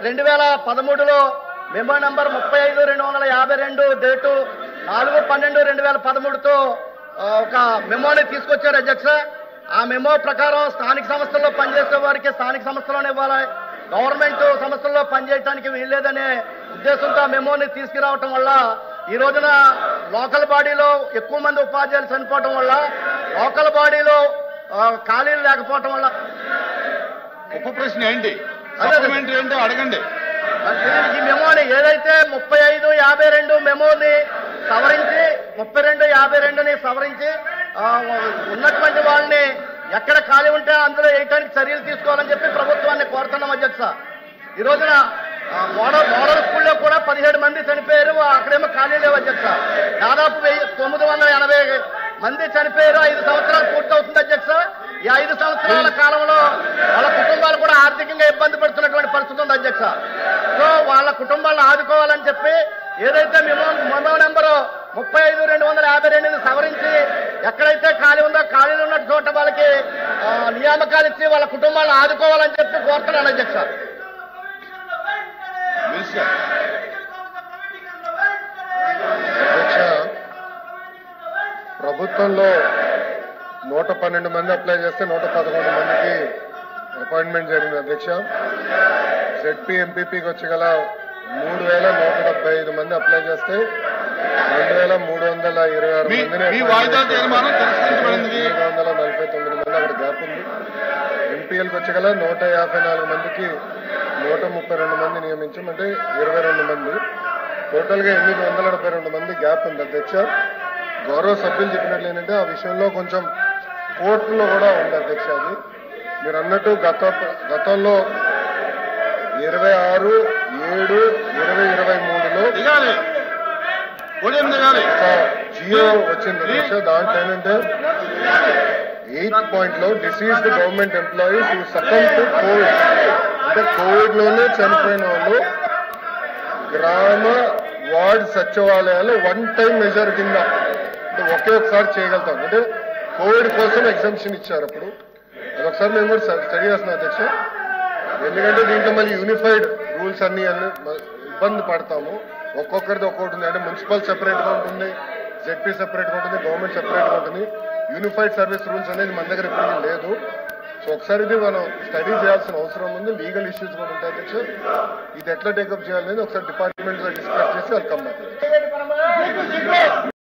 2013లో memo number 35/252 date 4/12/2013తో ఒక మెమోని తీసుకొచ్చారు అధ్యక్ష. ఆ మెమో ప్రకారం స్థానిక సంస్థల్లో పనిచేసే వారికి స్థానిక సంస్థలోనే ఇవ్వాలి, గవర్నమెంట్ సంస్థల్లో పనిచేయడానికి వీల్లేదనే ఉద్దేశంతో ఆ మెమోని తీసుకురావటం వల్ల ఈ రోజున లోకల్ బాడీలో ఎక్కువ మంది ఉపాధ్యాయులు చనిపోవటం వల్ల, లోకల్ బాడీలో ఖాళీలు లేకపోవటం వల్ల ఉప ప్రశ్న ఏంటి, సప్లిమెంటరీ ఏంటో అడగండి. ఈ మెమోని ఏదైతే 35/52 మెమోని సవరించి 32/52ని సవరించి ఉన్నటువంటి వాళ్ళని ఎక్కడ ఖాళీ ఉంటే అందులో వేయటానికి చర్యలు తీసుకోవాలని చెప్పి ప్రభుత్వాన్ని కోరుతున్నాం అధ్యక్ష. ఈ రోజున మోడల్ స్కూల్లో కూడా 17 మంది చనిపోయారు, అక్కడేమో ఖాళీ లేవు అధ్యక్ష. దాదాపు 980 మంది చనిపోయారు. 5 సంవత్సరాలు పూర్తవుతుంది అధ్యక్ష. ఈ 5 సంవత్సరాల కాలంలో వాళ్ళ కుటుంబాలు కూడా ఆర్థికంగా ఇబ్బంది పడుతున్నటువంటి పరిస్థితి ఉంది అధ్యక్ష. సో వాళ్ళ కుటుంబాలను ఆదుకోవాలని చెప్పి ఏదైతే మెమో నెంబరు 35/252ని సవరించి ఎక్కడైతే ఖాళీ ఉందో ఖాళీలు ఉన్న చోట వాళ్ళకి నియామకాలు ఇచ్చి వాళ్ళ కుటుంబాలను ఆదుకోవాలని చెప్పి కోరుతున్నాను అధ్యక్ష. ప్రభుత్వంలో 112 మంది అప్లై చేస్తే 111 మందికి అపాయింట్మెంట్ జరిగింది అధ్యక్ష. ZP MPPకి వచ్చి గల 3,175 మంది అప్లై చేస్తే 2,326 మందిని 249 మంది అక్కడ గ్యాప్ ఉంది. MPLకి వచ్చి గల 154 మందికి 132 మంది నియమించాం, అంటే 22 మంది. టోటల్గా 872 మంది గ్యాప్ ఉంది అధ్యక్ష. గౌరవ సభ్యులు చెప్పినట్లు ఏంటంటే ఆ విషయంలో కొంచెం కోర్టులో కూడా ఉంది అధ్యక్ష. అది మీరు అన్నట్టు గతంలో 26/7/2023లో జియో వచ్చింది అధ్యక్ష. దాంట్లో ఏంటంటే 8th పాయింట్లో deceased government employees who succumb to covid, అంటే కోవిడ్ లోనే చనిపోయిన వాళ్ళు గ్రామ వార్డ్ సచివాలయాలు 1 టైం మెజర్ కింద అంటే ఒకసారి చేయగలుగుతాం. అంటే కోవిడ్ కోసం ఎగ్జామ్షన్ ఇచ్చారు. అప్పుడు అదొకసారి మేము కూడా స్టడీ చేస్తున్నాం అధ్యక్ష. ఎందుకంటే దీంట్లో మళ్ళీ యూనిఫైడ్ రూల్స్ అన్ని ఇబ్బంది పడతాము. ఒక్కొక్కరిది ఒక్కొక్కటి ఉంది. అంటే మున్సిపల్ సెపరేట్గా ఉంటుంది, ZP సెపరేట్గా ఉంటుంది, గవర్నమెంట్ సెపరేట్గా ఉంటుంది. యూనిఫైడ్ సర్వీస్ రూల్స్ అనేది మన దగ్గర ఇప్పుడు లేదు. సో ఒకసారి ఇది మనం స్టడీ చేయాల్సిన అవసరం ఉంది. లీగల్ ఇష్యూస్ కూడా ఉంటాయి అధ్యక్ష. ఇది ఎట్లా టేకప్ చేయాలనేది ఒకసారి డిపార్ట్మెంట్లో డిస్కస్ చేసి వెల్కమ్.